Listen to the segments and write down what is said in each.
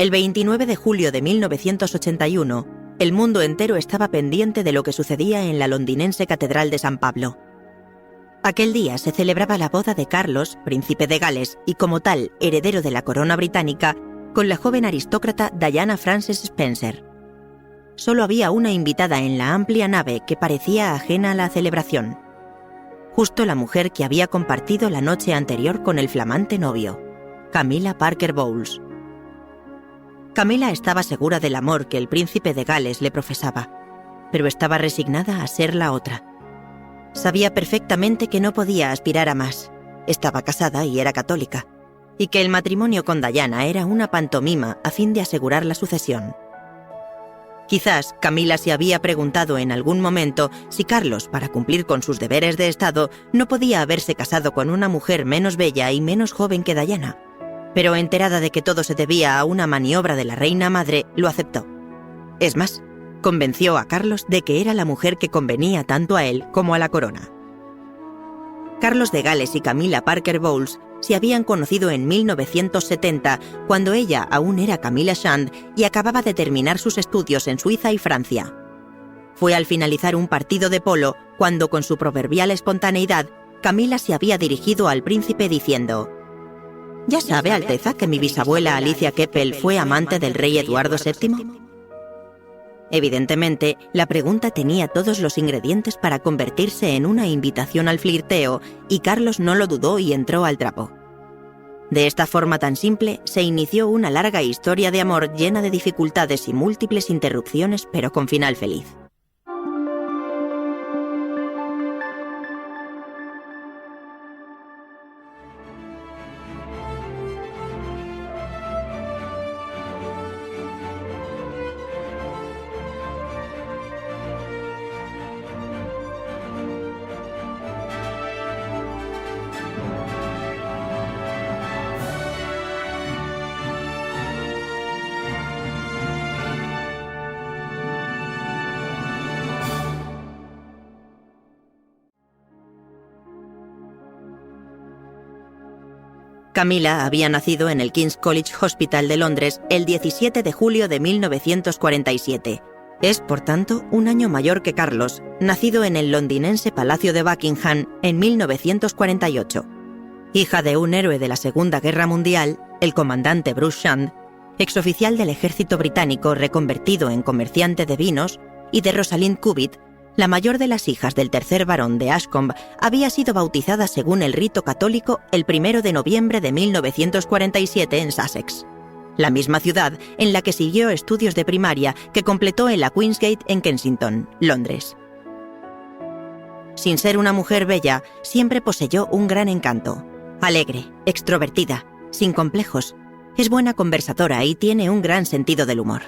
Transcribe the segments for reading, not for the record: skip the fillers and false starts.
El 29 de julio de 1981, el mundo entero estaba pendiente de lo que sucedía en la londinense Catedral de San Pablo. Aquel día se celebraba la boda de Carlos, príncipe de Gales, y como tal, heredero de la corona británica, con la joven aristócrata Diana Frances Spencer. Solo había una invitada en la amplia nave que parecía ajena a la celebración. Justo la mujer que había compartido la noche anterior con el flamante novio, Camilla Parker Bowles. Camilla estaba segura del amor que el príncipe de Gales le profesaba, pero estaba resignada a ser la otra. Sabía perfectamente que no podía aspirar a más. Estaba casada y era católica, y que el matrimonio con Diana era una pantomima a fin de asegurar la sucesión. Quizás Camilla se había preguntado en algún momento si Carlos, para cumplir con sus deberes de Estado, no podía haberse casado con una mujer menos bella y menos joven que Diana. Pero enterada de que todo se debía a una maniobra de la reina madre, lo aceptó. Es más, convenció a Carlos de que era la mujer que convenía tanto a él como a la corona. Carlos de Gales y Camilla Parker Bowles se habían conocido en 1970, cuando ella aún era Camilla Shand y acababa de terminar sus estudios en Suiza y Francia. Fue al finalizar un partido de polo cuando, con su proverbial espontaneidad, Camilla se había dirigido al príncipe diciendo: «¿Ya sabe, Alteza, que mi bisabuela Alicia Keppel fue amante del rey Eduardo VII?» Evidentemente, la pregunta tenía todos los ingredientes para convertirse en una invitación al flirteo, y Carlos no lo dudó y entró al trapo. De esta forma tan simple, se inició una larga historia de amor llena de dificultades y múltiples interrupciones, pero con final feliz. Camilla había nacido en el King's College Hospital de Londres el 17 de julio de 1947. Es, por tanto, un año mayor que Carlos, nacido en el londinense Palacio de Buckingham en 1948. Hija de un héroe de la Segunda Guerra Mundial, el comandante Bruce Shand, exoficial del ejército británico reconvertido en comerciante de vinos, y de Rosalind Cubitt, la mayor de las hijas del tercer barón de Ashcombe, había sido bautizada según el rito católico el 1 de noviembre de 1947 en Sussex, la misma ciudad en la que siguió estudios de primaria que completó en la Queensgate en Kensington, Londres. Sin ser una mujer bella, siempre poseyó un gran encanto. Alegre, extrovertida, sin complejos, es buena conversadora y tiene un gran sentido del humor.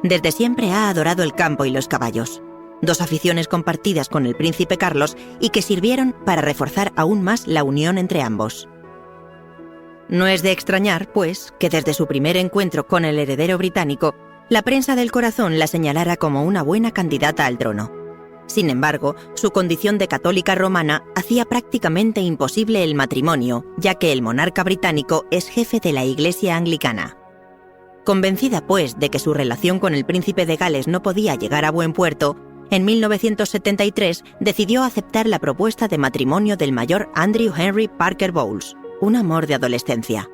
Desde siempre ha adorado el campo y los caballos, dos aficiones compartidas con el príncipe Carlos y que sirvieron para reforzar aún más la unión entre ambos. No es de extrañar, pues, que desde su primer encuentro con el heredero británico, la prensa del corazón la señalara como una buena candidata al trono. Sin embargo, su condición de católica romana hacía prácticamente imposible el matrimonio, ya que el monarca británico es jefe de la Iglesia anglicana. Convencida, pues, de que su relación con el príncipe de Gales no podía llegar a buen puerto, en 1973 decidió aceptar la propuesta de matrimonio del mayor Andrew Henry Parker Bowles, un amor de adolescencia.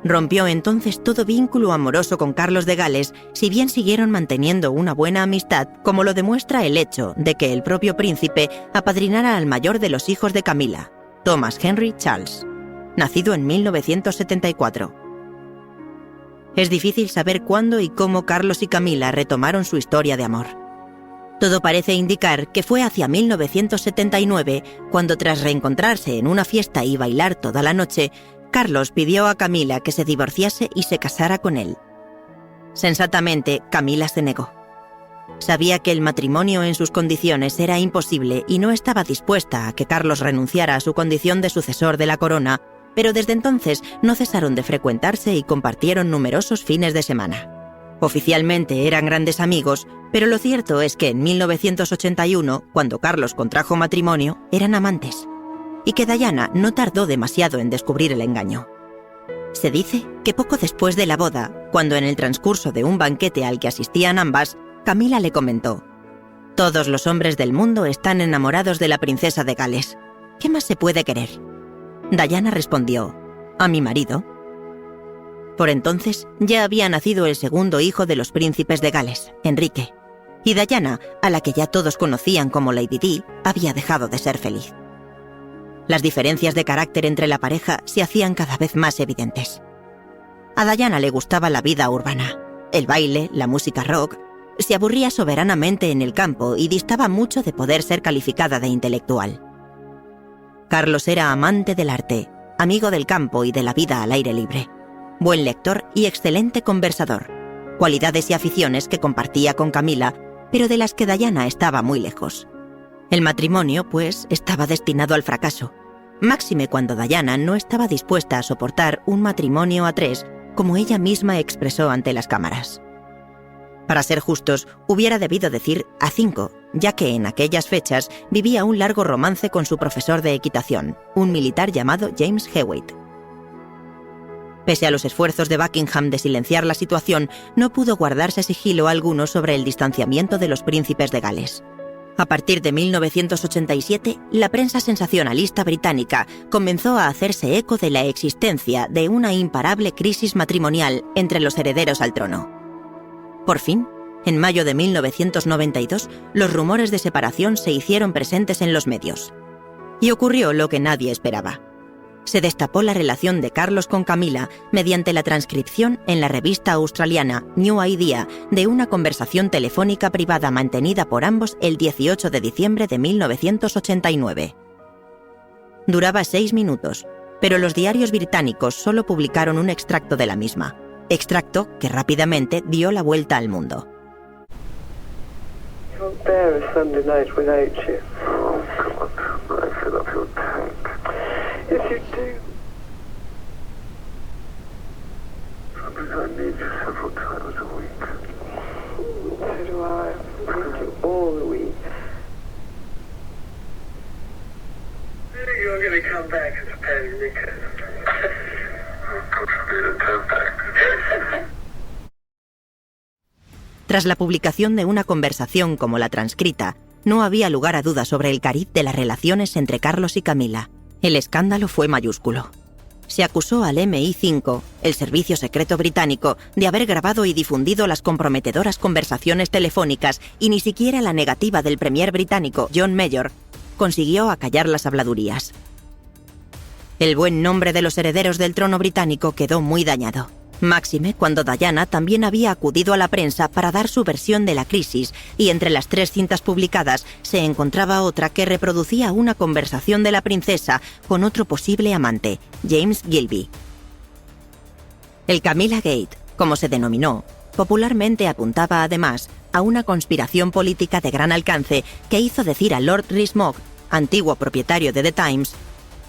Rompió entonces todo vínculo amoroso con Carlos de Gales, si bien siguieron manteniendo una buena amistad, como lo demuestra el hecho de que el propio príncipe apadrinara al mayor de los hijos de Camilla, Thomas Henry Charles, nacido en 1974. Es difícil saber cuándo y cómo Carlos y Camilla retomaron su historia de amor. Todo parece indicar que fue hacia 1979 cuando, tras reencontrarse en una fiesta y bailar toda la noche, Carlos pidió a Camilla que se divorciase y se casara con él. Sensatamente, Camilla se negó. Sabía que el matrimonio en sus condiciones era imposible y no estaba dispuesta a que Carlos renunciara a su condición de sucesor de la corona, pero desde entonces no cesaron de frecuentarse y compartieron numerosos fines de semana. Oficialmente eran grandes amigos, pero lo cierto es que en 1981, cuando Carlos contrajo matrimonio, eran amantes, y que Diana no tardó demasiado en descubrir el engaño. Se dice que poco después de la boda, cuando en el transcurso de un banquete al que asistían ambas, Camila le comentó: «Todos los hombres del mundo están enamorados de la princesa de Gales. ¿Qué más se puede querer?». Diana respondió: «A mi marido». Por entonces ya había nacido el segundo hijo de los príncipes de Gales, Enrique, y Diana, a la que ya todos conocían como Lady Di, había dejado de ser feliz. Las diferencias de carácter entre la pareja se hacían cada vez más evidentes. A Diana le gustaba la vida urbana, el baile, la música rock. Se aburría soberanamente en el campo y distaba mucho de poder ser calificada de intelectual. Carlos era amante del arte, amigo del campo y de la vida al aire libre, buen lector y excelente conversador, cualidades y aficiones que compartía con Camila, pero de las que Diana estaba muy lejos. El matrimonio, pues, estaba destinado al fracaso, máxime cuando Diana no estaba dispuesta a soportar un matrimonio a 3, como ella misma expresó ante las cámaras. Para ser justos, hubiera debido decir a 5, ya que en aquellas fechas vivía un largo romance con su profesor de equitación, un militar llamado James Hewitt. Pese a los esfuerzos de Buckingham de silenciar la situación, no pudo guardarse sigilo alguno sobre el distanciamiento de los príncipes de Gales. A partir de 1987, la prensa sensacionalista británica comenzó a hacerse eco de la existencia de una imparable crisis matrimonial entre los herederos al trono. Por fin, en mayo de 1992, los rumores de separación se hicieron presentes en los medios. Y ocurrió lo que nadie esperaba. Se destapó la relación de Carlos con Camila mediante la transcripción en la revista australiana New Idea de una conversación telefónica privada mantenida por ambos el 18 de diciembre de 1989. Duraba 6 minutos, pero los diarios británicos solo publicaron un extracto de la misma, extracto que rápidamente dio la vuelta al mundo. Can't bear a Sunday night without you. Oh, come on. I fill up your tank. Yes, you do. Sometimes I need you several times a week. So do I. I need you all the week. You're going to come back as Patty Rickard. God forbid a turn back. Tras la publicación de una conversación como la transcrita, no había lugar a duda sobre el cariz de las relaciones entre Carlos y Camila. El escándalo fue mayúsculo. Se acusó al MI5, el servicio secreto británico, de haber grabado y difundido las comprometedoras conversaciones telefónicas y ni siquiera la negativa del premier británico, John Major, consiguió acallar las habladurías. El buen nombre de los herederos del trono británico quedó muy dañado. Máxime cuando Diana también había acudido a la prensa para dar su versión de la crisis y entre las 3 cintas publicadas se encontraba otra que reproducía una conversación de la princesa con otro posible amante, James Gilby. El Camilla Gate, como se denominó, popularmente apuntaba además a una conspiración política de gran alcance que hizo decir a Lord Rees-Mogg, antiguo propietario de The Times: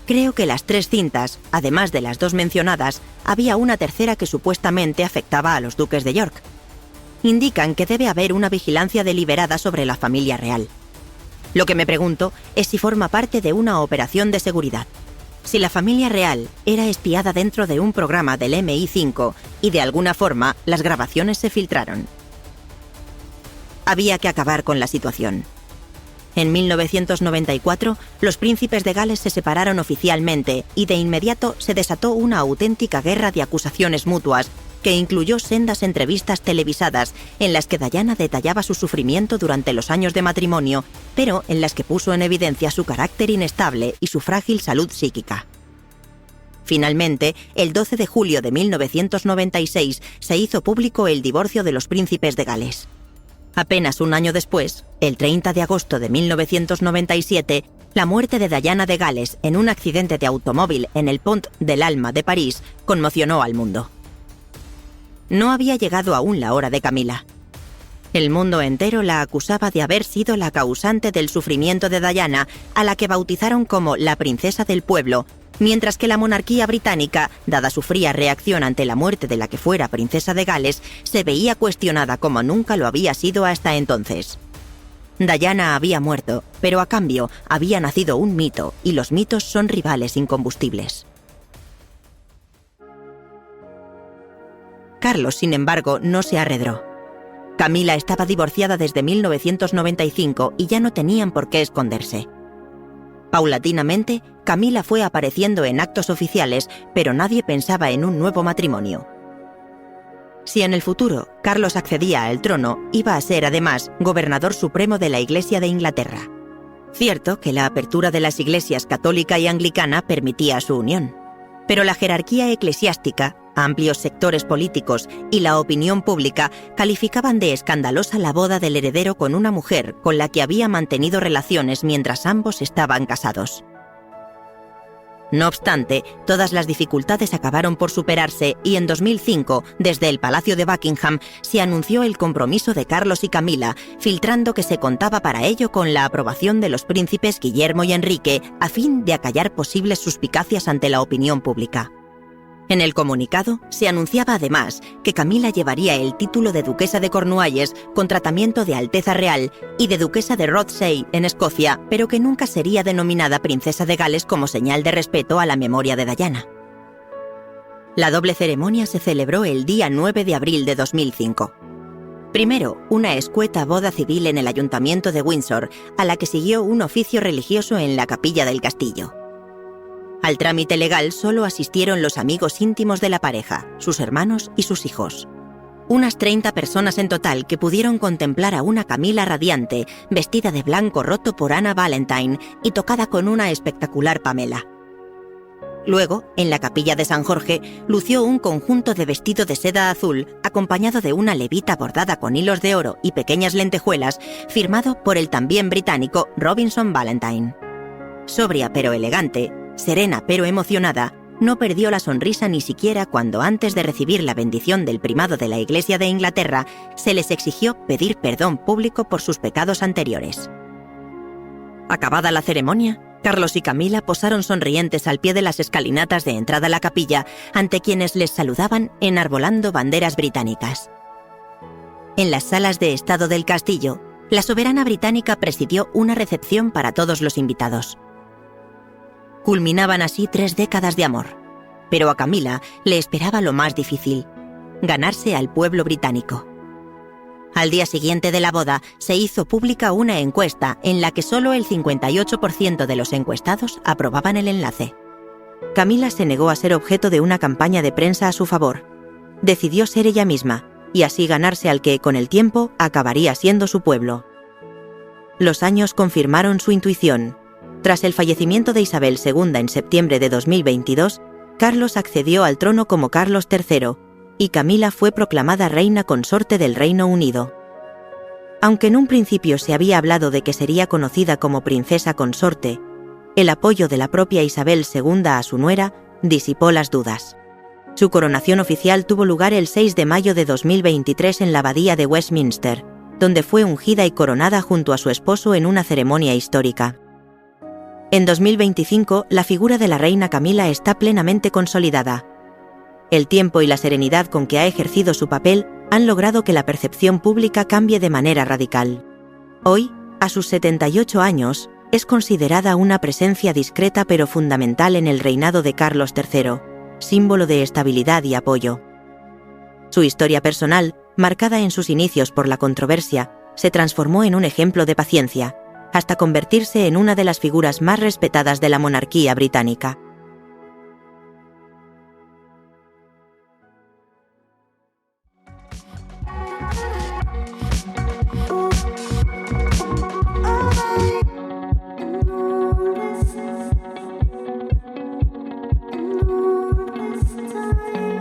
«Creo que las 3 cintas, además de las 2 mencionadas, había una tercera que supuestamente afectaba a los duques de York. Indican que debe haber una vigilancia deliberada sobre la familia real. Lo que me pregunto es si forma parte de una operación de seguridad. Si la familia real era espiada dentro de un programa del MI5 y de alguna forma las grabaciones se filtraron. Había que acabar con la situación». En 1994, los príncipes de Gales se separaron oficialmente y de inmediato se desató una auténtica guerra de acusaciones mutuas que incluyó sendas entrevistas televisadas en las que Diana detallaba su sufrimiento durante los años de matrimonio, pero en las que puso en evidencia su carácter inestable y su frágil salud psíquica. Finalmente, el 12 de julio de 1996 se hizo público el divorcio de los príncipes de Gales. Apenas un año después, el 30 de agosto de 1997, la muerte de Diana de Gales en un accidente de automóvil en el Pont de l'Alma de París conmocionó al mundo. No había llegado aún la hora de Camila. El mundo entero la acusaba de haber sido la causante del sufrimiento de Diana, a la que bautizaron como la princesa del pueblo, mientras que la monarquía británica, dada su fría reacción ante la muerte de la que fuera princesa de Gales, se veía cuestionada como nunca lo había sido hasta entonces. Diana había muerto, pero a cambio había nacido un mito, y los mitos son rivales incombustibles. Carlos, sin embargo, no se arredró. Camila estaba divorciada desde 1995 y ya no tenían por qué esconderse. Paulatinamente, Camila fue apareciendo en actos oficiales, pero nadie pensaba en un nuevo matrimonio. Si en el futuro Carlos accedía al trono, iba a ser además gobernador supremo de la Iglesia de Inglaterra. Cierto que la apertura de las iglesias católica y anglicana permitía su unión, pero la jerarquía eclesiástica, amplios sectores políticos y la opinión pública calificaban de escandalosa la boda del heredero con una mujer con la que había mantenido relaciones mientras ambos estaban casados. No obstante, todas las dificultades acabaron por superarse y en 2005, desde el Palacio de Buckingham, se anunció el compromiso de Carlos y Camila, filtrando que se contaba para ello con la aprobación de los príncipes Guillermo y Enrique, a fin de acallar posibles suspicacias ante la opinión pública. En el comunicado se anunciaba además que Camila llevaría el título de duquesa de Cornualles con tratamiento de Alteza Real y de duquesa de Rothesay en Escocia, pero que nunca sería denominada princesa de Gales como señal de respeto a la memoria de Diana. La doble ceremonia se celebró el día 9 de abril de 2005. Primero, una escueta boda civil en el Ayuntamiento de Windsor, a la que siguió un oficio religioso en la capilla del castillo. Al trámite legal solo asistieron los amigos íntimos de la pareja, sus hermanos y sus hijos. Unas 30 personas en total que pudieron contemplar a una Camila radiante, vestida de blanco roto por Anna Valentine y tocada con una espectacular Pamela. Luego, en la capilla de San Jorge, lució un conjunto de vestido de seda azul, acompañado de una levita bordada con hilos de oro y pequeñas lentejuelas, firmado por el también británico Robinson Valentine. Sobria pero elegante, serena pero emocionada, no perdió la sonrisa ni siquiera cuando, antes de recibir la bendición del primado de la Iglesia de Inglaterra, se les exigió pedir perdón público por sus pecados anteriores. Acabada la ceremonia, Carlos y Camila posaron sonrientes al pie de las escalinatas de entrada a la capilla, ante quienes les saludaban enarbolando banderas británicas. En las salas de estado del castillo, la soberana británica presidió una recepción para todos los invitados. Culminaban así 3 décadas de amor, pero a Camila le esperaba lo más difícil: ganarse al pueblo británico. Al día siguiente de la boda se hizo pública una encuesta en la que solo el 58% de los encuestados aprobaban el enlace. Camila se negó a ser objeto de una campaña de prensa a su favor. Decidió ser ella misma y así ganarse al que, con el tiempo, acabaría siendo su pueblo. Los años confirmaron su intuición. Tras el fallecimiento de Isabel II en septiembre de 2022, Carlos accedió al trono como Carlos III y Camila fue proclamada reina consorte del Reino Unido. Aunque en un principio se había hablado de que sería conocida como princesa consorte, el apoyo de la propia Isabel II a su nuera disipó las dudas. Su coronación oficial tuvo lugar el 6 de mayo de 2023 en la Abadía de Westminster, donde fue ungida y coronada junto a su esposo en una ceremonia histórica. En 2025, la figura de la reina Camila está plenamente consolidada. El tiempo y la serenidad con que ha ejercido su papel han logrado que la percepción pública cambie de manera radical. Hoy, a sus 78 años, es considerada una presencia discreta pero fundamental en el reinado de Carlos III, símbolo de estabilidad y apoyo. Su historia personal, marcada en sus inicios por la controversia, se transformó en un ejemplo de paciencia, hasta convertirse en una de las figuras más respetadas de la monarquía británica. Time